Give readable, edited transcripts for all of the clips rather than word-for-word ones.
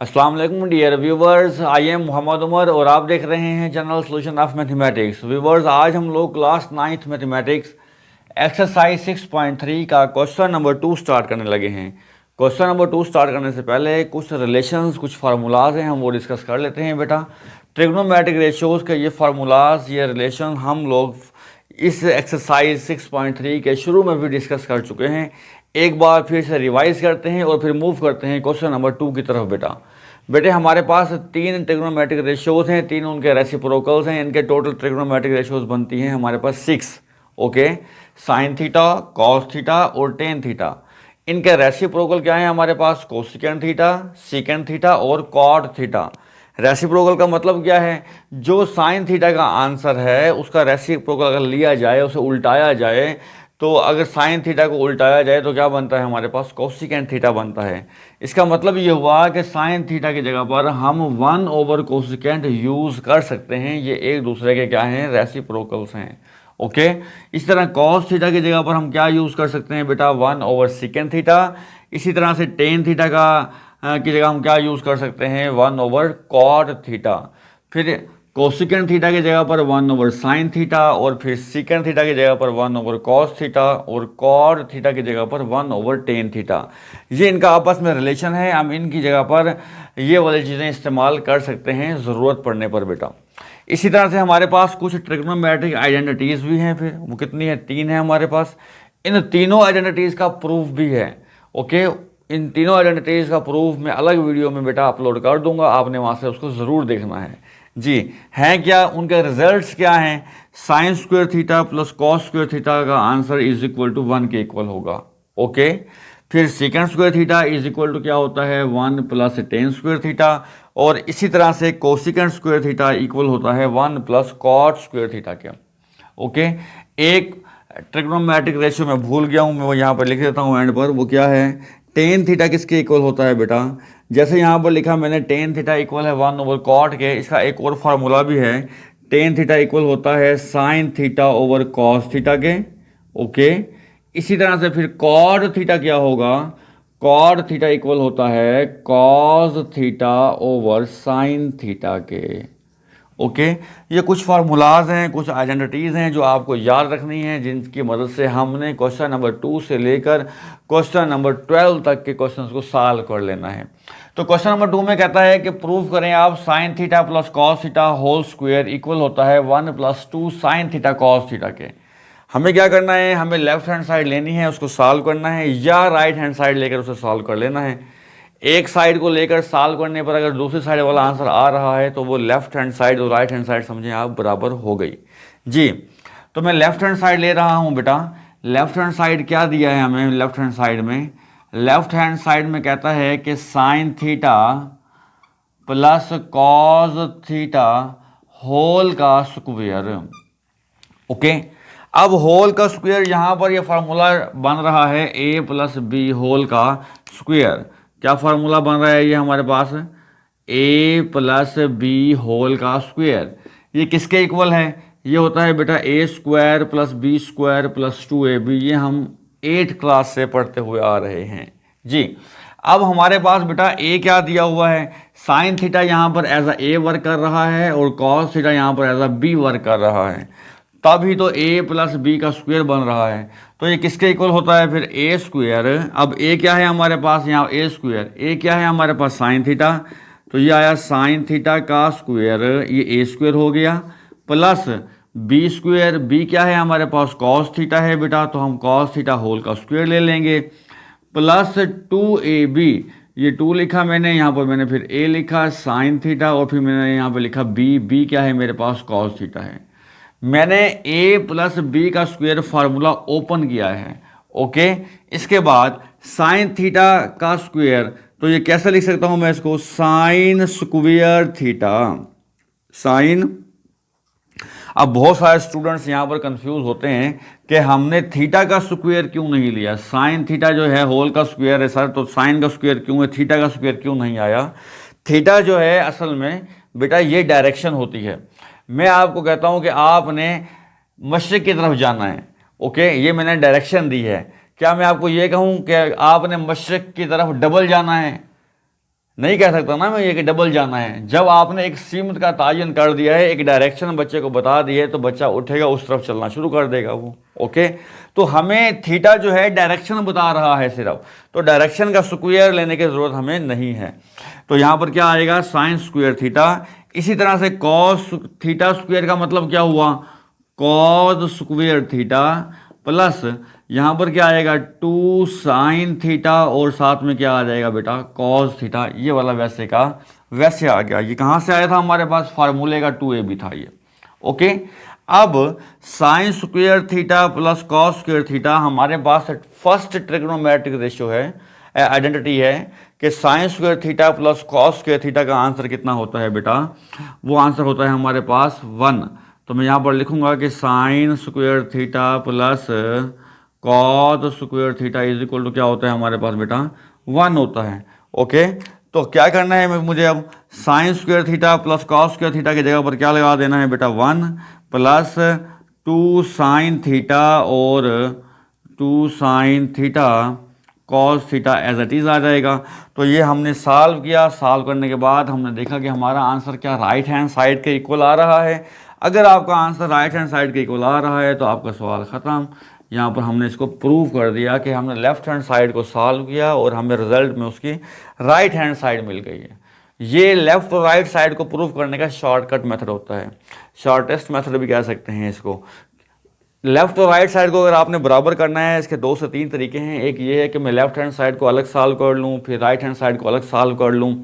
अस्सलाम वालेकुम dear viewers, I am Mohammad Umar और आप देख रहे हैं general solution of mathematics. Viewers, आज हम लोग क्लास 9th मैथमेटिक्स एक्सरसाइज 6.3 का क्वेश्चन नंबर 2 स्टार्ट करने लगे हैं। क्वेश्चन नंबर 2 स्टार्ट करने से पहले कुछ रिलेशंस, कुछ फार्मूलाज हैं, हम वो डिस्कस कर लेते हैं। बेटा, ट्रिग्नोमेट्रिक रेशियोज़ के ये फार्मूलाज, ये रिलेशन हम लोग इस एक्सरसाइज 6.3 के शुरू में भी डिस्कस कर चुके हैं। एक बार फिर से रिवाइज करते हैं और फिर मूव करते हैं क्वेश्चन नंबर 2 की तरफ। बेटे हमारे पास 3 ट्रिग्नोमेट्रिक रेशियोज़ हैं, 3 उनके रेसिप्रोकल्स हैं। इनके टोटल ट्रिग्नोमेट्रिक रेशियोज़ बनती हैं हमारे पास 6। Okay, sign theta, cos theta और टेन थीटा। इनके रेसिप्रोकल क्या है हमारे पास? कोसेकेंट थीटा, सेकेंट थीटा और कॉट थीटा। रेसिप्रोकल का मतलब क्या है? जो साइन थीटा का आंसर है उसका रेसिप्रोकल अगर लिया जाए, उसे उल्टाया जाए, तो अगर साइन थीटा को उल्टाया जाए तो क्या बनता है हमारे पास? कोसेकेंट थीटा बनता है। इसका मतलब ये हुआ कि साइन थीटा की जगह पर हम 1 ओवर कोसेकेंट यूज़ कर सकते हैं। ये एक दूसरे के क्या हैं? रेसिप्रोकल्स हैं। ओके, इस तरह कॉस थीटा की जगह पर हम क्या यूज़ कर सकते हैं बेटा? 1 ओवर सेकेंट थीटा। इसी तरह से टेन थीटा की जगह हम क्या यूज़ कर सकते हैं? 1 ओवर कॉट थीटा। फिर कोसेकेंट थीटा की जगह पर 1 ओवर साइन थीटा, और फिर सेकेंट थीटा की जगह पर 1 ओवर कॉस थीटा, और कॉट थीटा की जगह पर 1 ओवर टेन थीटा। ये इनका आपस में रिलेशन है। हम इनकी जगह पर ये वाली चीज़ें इस्तेमाल कर सकते हैं ज़रूरत पड़ने पर बेटा। इसी तरह से हमारे पास कुछ ट्रिग्नोमेट्रिक आइडेंटिटीज़ भी हैं। फिर वो कितनी है? 3 है हमारे पास। इन तीनों आइडेंटिटीज़ का प्रूफ भी है। ओके, इन तीनों आइडेंटिटीज़ का प्रूफ मैं अलग वीडियो में बेटा अपलोड कर दूंगा, आपने वहाँ से उसको ज़रूर देखना है। जी, हैं क्या? उनके रिजल्ट्स क्या हैं? Sine square theta plus cos square theta का आंसर इज इक्वल टू 1 के इक्वल होगा। ओके, फिर second square theta is equal to क्या होता है? 1 प्लस टेन स्क्वायर थीटा। और इसी तरह से कोसेकेंट स्क्वायर थीटा इक्वल होता है 1 प्लस कॉट स्क्वायर थीटा के। ओके, एक ट्रिग्नोमेट्रिक रेशियो मैं भूल गया हूँ, मैं वो यहाँ पर लिख देता हूँ एंड पर। वो क्या है? टेन थीटा किसके इक्वल होता है बेटा? जैसे यहाँ पर लिखा मैंने, टेन थीटा इक्वल है 1 ओवर कॉट के। इसका एक और फार्मूला भी है। टेन थीटा इक्वल होता है sine theta over cos theta के। ओके, इसी तरह से फिर कॉट थीटा क्या होगा? कॉट थीटा इक्वल होता है cos theta over sine theta के। ओके, ये कुछ फार्मूलाज हैं, कुछ आइडेंटिटीज़ हैं जो आपको याद रखनी है, जिनकी मदद से हमने क्वेश्चन नंबर 2 से लेकर क्वेश्चन नंबर 12 तक के क्वेश्चंस को सॉल्व कर लेना है। तो क्वेश्चन नंबर 2 में कहता है कि प्रूव करें आप sine theta plus cos theta whole square equal होता है 1 plus 2 sine theta cos theta के। हमें क्या करना है? हमें लेफ्ट हैंड साइड लेनी है, उसको सॉल्व करना है, या राइट हैंड साइड लेकर उसे सॉल्व कर लेना है। एक साइड को लेकर सॉल्व करने पर अगर दूसरी साइड वाला आंसर आ रहा है तो वो लेफ्ट हैंड साइड और राइट हैंड साइड समझें आप बराबर हो गई। जी, तो मैं लेफ्ट हैंड साइड ले रहा हूँ बेटा। लेफ्ट हैंड साइड क्या दिया है हमें? लेफ्ट हैंड साइड में, लेफ्ट हैंड साइड में कहता है कि sine theta plus cos theta whole का स्क्वायर। ओके, अब होल का स्क्वायर, यहाँ पर ये फार्मूला बन रहा है ए प्लस बी होल का स्क्वायर। क्या फार्मूला बन रहा है ये हमारे पास? ए प्लस बी होल का स्क्वायर। ये किसके इक्वल है? ये होता है बेटा A square plus B square plus 2ab। ये हम 8th क्लास से पढ़ते हुए आ रहे हैं। जी, अब हमारे पास बेटा ए क्या दिया हुआ है? साइन थीटा यहाँ पर एज अ ए वर्क कर रहा है और कॉस थीटा यहाँ पर एज अ बी वर्क कर रहा है, तभी तो ए प्लस बी का स्क्वायर बन रहा है। तो ये किसके इक्वल होता है फिर? ए स्क्वायर। अब ए क्या है हमारे पास यहाँ? ए स्क्वायर। ए क्या है हमारे पास? Sine theta. तो ये आया साइन थीटा का स्क्वायर, ये ए स्क्वायर हो गया, प्लस बी स्क्वायर। बी क्या है हमारे पास? कॉस थीटा है बेटा, तो हम कॉस थीटा होल का स्क्वायर ले लेंगे, प्लस 2ab। ये 2 लिखा मैंने, यहाँ पर मैंने फिर ए लिखा साइन थीटा, और फिर मैंने यहाँ पर लिखा बी। बी क्या है मेरे पास? कॉस थीटा है। मैंने a प्लस बी का स्क्वायर फार्मूला ओपन किया है। ओके, इसके बाद साइन थीटा का स्क्वायर, तो ये कैसे लिख सकता हूं मैं इसको? Sign square theta. साइन, अब बहुत सारे स्टूडेंट्स यहाँ पर कंफ्यूज होते हैं कि हमने थीटा का स्क्वायर क्यों नहीं लिया? साइन थीटा जो है होल का स्क्वायर है सर, तो साइन का स्क्वायर क्यों है? थीटा का स्क्वायर क्यों नहीं आया? थीटा जो है असल में बेटा ये डायरेक्शन होती है। मैं आपको कहता हूं कि आपने मशरिक की तरफ जाना है। ओके, ये मैंने डायरेक्शन दी है। क्या मैं आपको ये कहूं कि आपने मशरिक की तरफ डबल जाना है? नहीं कह सकता ना मैं ये कि डबल जाना है। जब आपने एक सीमित का तयन कर दिया है, एक डायरेक्शन बच्चे को बता दी है, तो बच्चा उठेगा, उस तरफ चलना शुरू कर देगा वो। ओके, तो हमें थीटा जो है डायरेक्शन बता रहा है सिर्फ, तो डायरेक्शन का स्क्वायर लेने की ज़रूरत हमें नहीं है। तो यहाँ पर क्या आएगा, साइन स्क्वायर थीटा। इसी तरह से कॉस थीटा स्क्वायर का मतलब क्या हुआ, कॉस स्क्वायर थीटा, प्लस यहाँ पर क्या आएगा 2 साइन थीटा, और साथ में क्या आ जाएगा बेटा, कॉस थीटा। ये वाला वैसे का वैसे आ गया। ये कहाँ से आया था, हमारे पास फार्मूले का 2ab था ये। ओके, अब sine square theta plus cos square theta, हमारे पास फर्स्ट ट्रिग्नोमेट्रिक रेशियो है, आइडेंटिटी है कि sine square theta plus cos square theta का आंसर कितना होता है बेटा, वो आंसर होता है हमारे पास 1। तो मैं यहाँ पर लिखूंगा कि sine square theta plus cos square theta is equal to क्या होता है हमारे पास बेटा, 1 होता है। ओके, तो क्या करना है मुझे, अब sine square theta plus cos square theta की जगह पर क्या लगा देना है बेटा, 1 प्लस 2 साइन थीटा और 2 sine theta cos theta as it is आ जाएगा। तो ये हमने सॉल्व किया। सॉल्व करने के बाद हमने देखा कि हमारा आंसर क्या राइट हैंड साइड के इक्वल आ रहा है। अगर आपका आंसर राइट हैंड साइड के इक्वल आ रहा है तो आपका सवाल ख़त्म। यहाँ पर हमने इसको प्रूव कर दिया कि हमने लेफ्ट हैंड साइड को सॉल्व किया और हमें रिजल्ट में उसकी राइट हैंड साइड मिल गई है। ये लेफ्ट और राइट साइड को प्रूव करने का शॉर्टकट मेथड होता है, शॉर्टेस्ट मेथड भी कह सकते हैं इसको। लेफ्ट और राइट साइड को अगर आपने बराबर करना है, इसके 2 से 3 तरीके हैं। एक ये है कि मैं लेफ्ट हैंड साइड को अलग सॉल्व कर लूँ, फिर राइट हैंड साइड को अलग सॉल्व कर लूँ,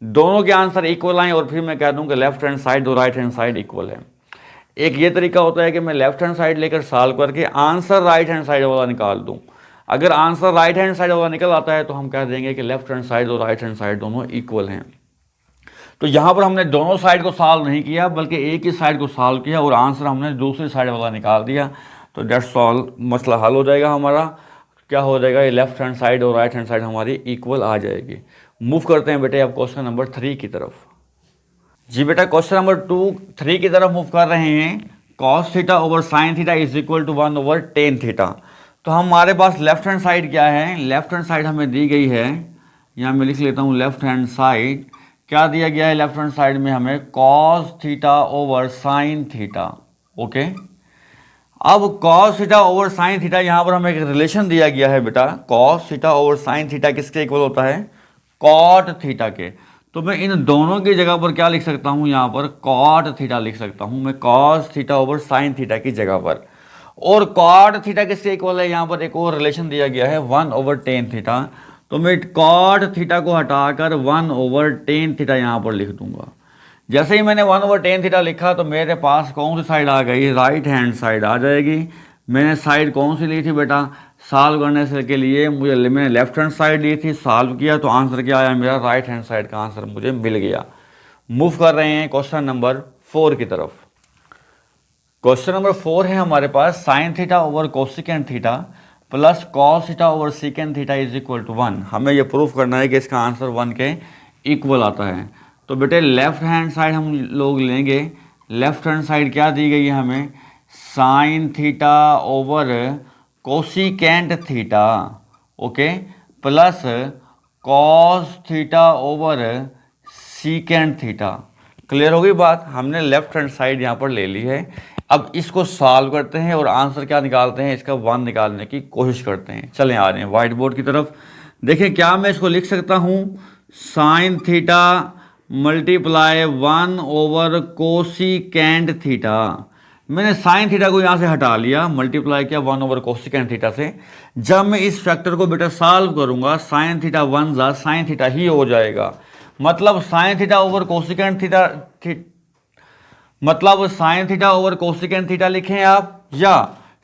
दोनों के आंसर इक्वल आएँ और फिर मैं कह दूँ कि लेफ्ट हैंड साइड और राइट हैंड साइड इक्वल है। एक ये तरीका होता है कि मैं लेफ्ट हैंड साइड लेकर सॉल्व करके आंसर राइट हैंड साइड वाला निकाल दूँ। अगर आंसर राइट हैंड साइड वाला निकल आता है तो हम कह देंगे कि लेफ्ट हैंड साइड और राइट हैंड साइड दोनों इक्वल हैं। तो यहाँ पर हमने दोनों साइड को सॉल्व नहीं किया, बल्कि एक ही साइड को सॉल्व किया और आंसर हमने दूसरी साइड वाला निकाल दिया। तो डेट्स ऑल, मसला हल हो जाएगा हमारा। क्या हो जाएगा, ये लेफ्ट हैंड साइड और राइट हैंड साइड हमारी इक्वल आ जाएगी। मूव करते हैं बेटे अब क्वेश्चन नंबर 3 की तरफ। जी बेटा, क्वेश्चन नंबर 3 की तरफ मूव कर रहे हैं। Cos theta over sine theta is equal to 1 over tan theta. तो हमारे पास लेफ्ट हैंड साइड क्या है, लेफ्ट हैंड साइड हमें दी गई है, यहाँ मैं लिख लेता हूँ लेफ्ट हैंड साइड क्या दिया गया है, लेफ्ट हैंड साइड में हमें cos theta over sine theta. Okay, अब cos theta over sine theta, यहाँ पर हमें एक रिलेशन दिया गया है बेटा, cos theta over sine theta किसके इक्वल होता है, कॉट थीटा के। तो मैं इन दोनों की जगह पर क्या लिख सकता हूँ, यहाँ पर कॉट थीटा लिख सकता हूँ मैं, cos theta over sine theta की जगह पर। और कॉट थीटा किसके इक्वल है, यहाँ पर एक और रिलेशन दिया गया है 1 ओवर टेन थीटा। तो मैं कॉट थीटा को हटाकर 1 ओवर टेन थीटा यहाँ पर लिख दूंगा। जैसे ही मैंने 1 ओवर टेन थीटा लिखा तो मेरे पास कौन सी साइड आ गई, राइट हैंड साइड आ जाएगी। मैंने साइड कौन सी ली थी बेटा, सॉल्व करने से के लिए मैंने लेफ्ट हैंड साइड ली थी, सॉल्व किया तो आंसर क्या आया मेरा, राइट हैंड साइड का आंसर मुझे मिल गया। मूव कर रहे हैं क्वेश्चन नंबर 4 की तरफ। क्वेश्चन नंबर 4 है हमारे पास, sine theta over cosecant theta plus cos theta over secant theta is equal to 1। हमें यह प्रूफ करना है कि इसका आंसर 1 के इक्वल आता है। तो बेटे लेफ्ट हैंड साइड हम लोग लेंगे। लेफ्ट हैंड साइड क्या दी गई है हमें, sign theta over cosecant theta, okay, plus cos theta over secant theta. Clear हो गई बात, हमने लेफ्ट हैंड साइड यहाँ पर ले ली है। अब इसको सॉल्व करते हैं और आंसर क्या निकालते हैं, इसका 1 निकालने की कोशिश करते हैं। चलें आ रहे हैं व्हाइट बोर्ड की तरफ। देखें क्या मैं इसको लिख सकता हूँ, sign theta multiply 1 over cosecant theta. मैंने साइन थीटा को यहाँ से हटा लिया, मल्टीप्लाई किया 1 ओवर कोसिकेंट थीटा से। जब मैं इस फैक्टर को बेटा सॉल्व करूँगा, साइन थीटा 1 जा साइन थीटा ही हो जाएगा। मतलब sine theta over cosecant theta मतलब sine theta over cosecant theta लिखें आप, या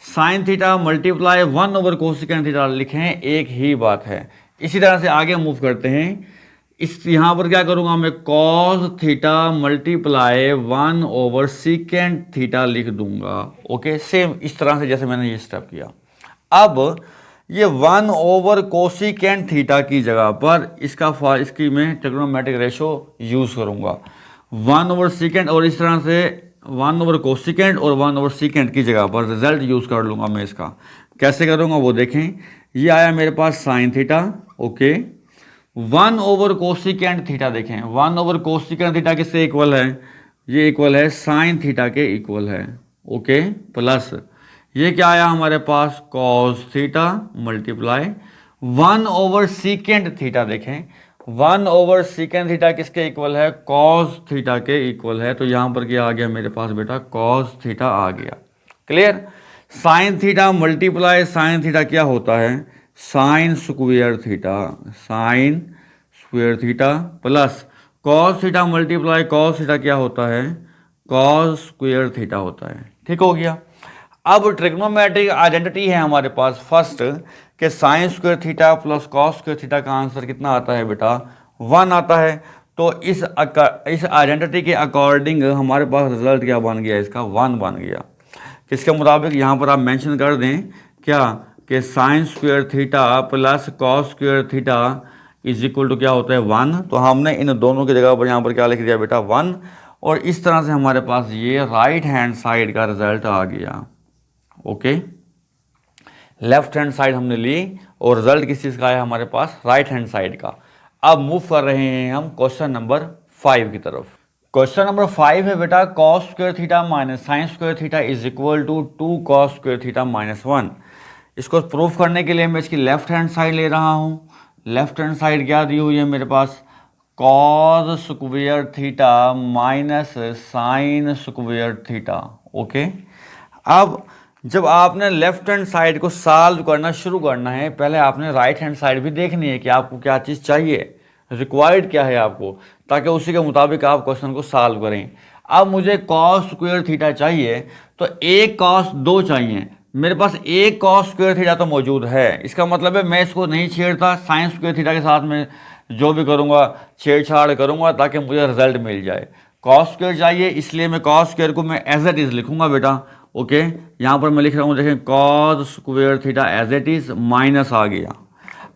sine theta multiply 1 over cosecant theta लिखें, एक ही बात है। इसी तरह से आगे मूव करते हैं। इस यहाँ पर क्या करूँगा मैं, cos theta multiply 1 over secant theta लिख दूंगा। ओके, सेम इस तरह से जैसे मैंने ये स्टेप किया। अब ये 1 ओवर कोसिकेंट थीटा की जगह पर इसकी मैं ट्रिग्नोमेट्रिक रेशो यूज़ करूँगा, 1 ओवर सीकेंट, और इस तरह से 1 ओवर कोसिकेंट और 1 ओवर सीकेंट की जगह पर रिजल्ट यूज़ कर लूँगा मैं। इसका कैसे करूँगा वो देखें। ये आया मेरे पास sine theta, okay, 1 over cosecant theta देखें, 1 ओवर कोसिकेंट थीटा किससे इक्वल है, ये इक्वल है साइन थीटा के इक्वल है। ओके, प्लस ये क्या आया हमारे पास, cos theta multiply 1 over secant theta देखें, 1 ओवर सीकेंट थीटा किसके इक्वल है, कॉस थीटा के इक्वल है। तो यहां पर क्या आ गया मेरे पास बेटा, कॉस थीटा आ गया। Clear. Sign theta multiply sine theta क्या होता है, sign square theta, sign square theta plus cos theta multiply cos theta क्या होता है, कॉस स्क्वायर थीटा होता है। ठीक हो गया। अब ट्रिग्नोमेट्रिक आइडेंटिटी है हमारे पास फर्स्ट कि sine square theta plus cos square theta का आंसर कितना आता है बेटा, 1 आता है। तो इस आइडेंटिटी के अकॉर्डिंग हमारे पास रिजल्ट क्या बन गया, इसका 1 बन गया। किसके मुताबिक, यहाँ पर आप मेंशन कर दें क्या, कि sine square theta plus cos square theta is equal to क्या होता है, 1। तो हमने इन दोनों की जगह पर यहाँ पर क्या लिख दिया बेटा, 1। और इस तरह से हमारे पास ये राइट हैंड साइड का रिजल्ट आ गया। ओके, लेफ्ट हैंड साइड हमने ली और रिजल्ट किस चीज़ का है हमारे पास, राइट हैंड साइड का। अब मूव कर रहे हैं हम क्वेश्चन नंबर 5 की तरफ। क्वेश्चन नंबर 5 है बेटा, cos square theta minus sine square theta is equal to 2 cos square theta minus 1। इसको प्रूफ करने के लिए मैं इसकी लेफ्ट हैंड साइड ले रहा हूँ। लेफ्ट हैंड साइड क्या दी हुई है मेरे पास, cos square theta minus sine square theta. Okay, अब जब आपने लेफ्ट हैंड साइड को सॉल्व करना शुरू करना है, पहले आपने राइट हैंड साइड भी देखनी है कि आपको क्या चीज़ चाहिए, रिक्वायर्ड क्या है आपको, ताकि उसी के मुताबिक आप क्वेश्चन को सॉल्व करें। अब मुझे कॉस स्क्वायर थीटा चाहिए, तो एक कॉस 2 चाहिए, मेरे पास एक कॉस स्क्वायर थीटा तो मौजूद है। इसका मतलब है मैं इसको नहीं छेड़ता, साइन स्क्वायर थीटा के साथ में जो भी करूँगा छेड़छाड़ करूँगा ताकि मुझे रिजल्ट मिल जाए। कॉस स्क्वायर चाहिए, इसलिए मैं कॉस स्क्वायर को मैं एज इट इज़ लिखूँगा बेटा। ओके, यहाँ पर मैं लिख रहा हूँ, देखें cos square theta as it is minus आ गया।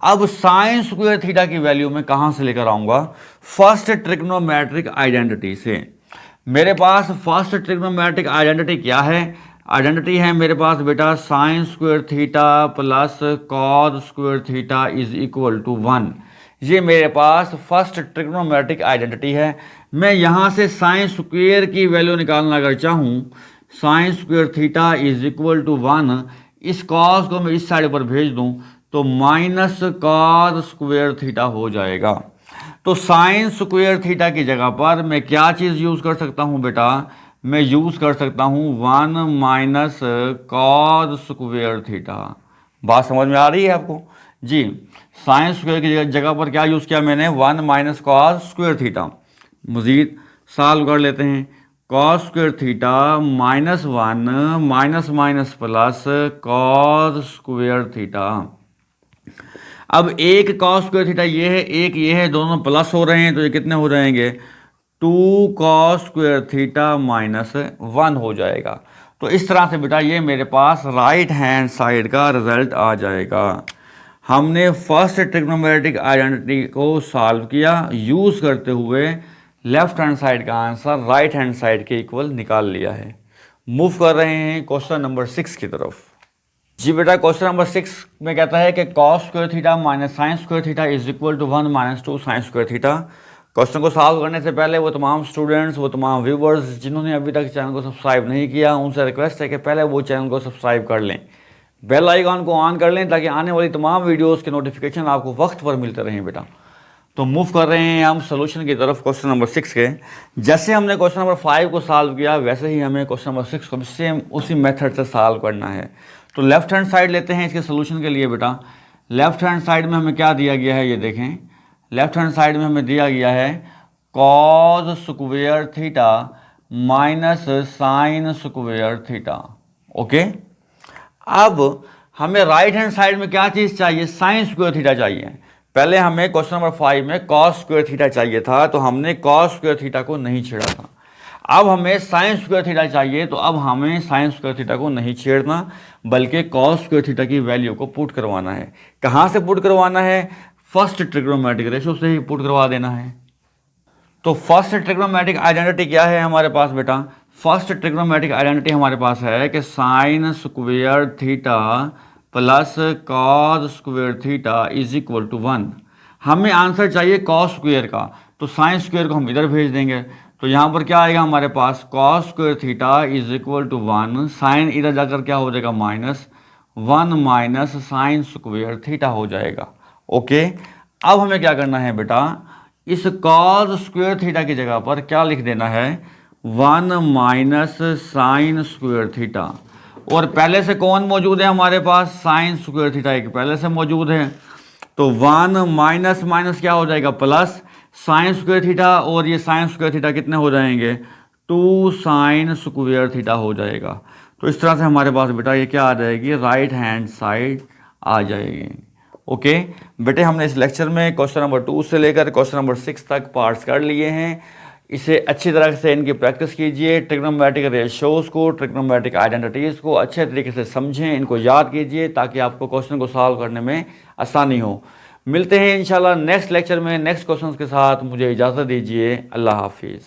अब साइन स्क्वायर थीटा की वैल्यू मैं कहाँ से लेकर आऊँगा, फर्स्ट ट्रिग्नोमेट्रिक आइडेंटिटी से। मेरे पास फर्स्ट ट्रिग्नोमेट्रिक आइडेंटिटी क्या है, आइडेंटिटी है मेरे पास बेटा sine square theta plus cos square theta is equal to 1। ये मेरे पास फर्स्ट ट्रिग्नोमेट्रिक आइडेंटिटी है। मैं यहाँ से साइन स्क्वायर की वैल्यू निकालना अगर चाहूँ, sine square theta is equal to 1, इस कॉस को मैं इस साइड पर भेज दूँ तो माइनस कॉस स्क्वायर थीटा हो जाएगा। तो साइन स्क्वायर थीटा की जगह पर मैं क्या चीज़ यूज़ कर सकता हूँ बेटा, मैं यूज़ कर सकता हूँ 1 माइनस कॉस स्क्वायर थीटा। बात समझ में आ रही है आपको जी। साइन स्क्वायर की जगह पर क्या यूज़ किया मैंने, 1 माइनस कॉस स्क्वायर थीटा। मज़ीद सॉल्व कर लेते हैं, cos square theta minus 1 minus minus plus cos square theta. अब एक कॉस स्क्वायर थीटा ये है, एक ये है, दोनों प्लस हो रहे हैं तो ये कितने हो जाएंगे, 2 कॉस स्क्वायर थीटा माइनस 1 हो जाएगा। तो इस तरह से बेटा ये मेरे पास राइट हैंड साइड का रिजल्ट आ जाएगा। हमने फर्स्ट ट्रिग्नोमेट्रिक आइडेंटिटी को सॉल्व किया यूज़ करते हुए लेफ्ट हैंड साइड का आंसर राइट हैंड साइड के इक्वल निकाल लिया है। मूव कर रहे हैं क्वेश्चन नंबर 6 की तरफ। जी बेटा, क्वेश्चन नंबर 6 में कहता है कि cos square theta minus sine square theta is equal to 1 minus 2 sine square theta. Question को सॉल्व करने से पहले वो तमाम स्टूडेंट्स, वो तमाम व्यूवर्स जिन्होंने अभी तक चैनल को सब्सक्राइब नहीं किया, उनसे रिक्वेस्ट है कि पहले वो चैनल को सब्सक्राइब कर लें, बेल आइकॉन को ऑन कर लें ताकि आने वाली तमाम वीडियोज़ के नोटिफिकेशन आपको वक्त पर मिलते रहें बेटा। तो मूव कर रहे हैं हम सोल्यूशन की तरफ क्वेश्चन नंबर 6 के। जैसे हमने क्वेश्चन नंबर 5 को सॉल्व किया वैसे ही हमें क्वेश्चन नंबर 6 को भी सेम उसी मेथड से सॉल्व करना है। तो लेफ्ट हैंड साइड लेते हैं इसके सोल्यूशन के लिए बेटा। लेफ्ट हैंड साइड में हमें क्या दिया गया है, ये देखें, लेफ्ट हैंड साइड में हमें दिया गया है cos square theta minus sine square theta. Okay, अब हमें राइट हैंड साइड में क्या चीज़ चाहिए, साइन स्क्वायर थीटा चाहिए। पहले हमें क्वेश्चन नंबर 5 में कॉस स्क्वायर थीटा चाहिए था, तो हमने कॉस स्क्वायर थीटा को नहीं छेड़ा था। अब हमें साइन स्क्वायर थीटा चाहिए, तो अब हमें साइन स्क्वायर थीटा को नहीं छेड़ना बल्कि कॉस स्क्वायर थीटा की वैल्यू को पुट करवाना है। कहाँ से पुट करवाना है, फर्स्ट ट्रिग्नोमेट्रिक रेशो से ही पुट करवा देना है। तो फर्स्ट ट्रिग्नोमेट्रिक आइडेंटिटी क्या है हमारे पास बेटा, फर्स्ट ट्रिग्नोमेट्रिक आइडेंटिटी हमारे पास है कि sine square theta plus cos square theta is equal to 1। हमें आंसर चाहिए कॉस स्क्वायर का, तो साइन स्क्वायर को हम इधर भेज देंगे। तो यहाँ पर क्या आएगा हमारे पास, cos square theta is equal to 1, sine इधर जाकर क्या हो जाएगा -1 माइनस साइन स्क्वायर थीटा हो जाएगा। ओके, अब हमें क्या करना है बेटा, इस कॉस स्क्वायर थीटा की जगह पर क्या लिख देना है, 1 माइनस साइन स्क्वायर थीटा। और पहले से कौन मौजूद है हमारे पास, साइन स्क्वायर थीटा एक पहले से मौजूद है। तो 1 माइनस माइनस क्या हो जाएगा प्लस साइन स्क्वायर थीटा, और ये साइन स्क्वायर थीटा कितने हो जाएंगे, 2 साइन स्क्वायर थीटा हो जाएगा। तो इस तरह से हमारे पास बेटा ये क्या आ जाएगी, राइट हैंड साइड आ जाएगी। ओके बेटे, हमने इस लेक्चर में क्वेश्चन नंबर 2 से लेकर क्वेश्चन नंबर 6 तक पार्ट्स कर लिए हैं। इसे अच्छी तरह से इनकी प्रैक्टिस कीजिए, ट्रिग्नोमेट्रिक रेशियोज को, ट्रिग्नोमेट्रिक आइडेंटिटीज़ को अच्छे तरीके से समझें, इनको याद कीजिए ताकि आपको क्वेश्चन को सॉल्व करने में आसानी हो। मिलते हैं इंशाल्लाह नेक्स्ट लेक्चर में नेक्स्ट क्वेश्चन के साथ। मुझे इजाज़त दीजिए, अल्लाह हाफिज़।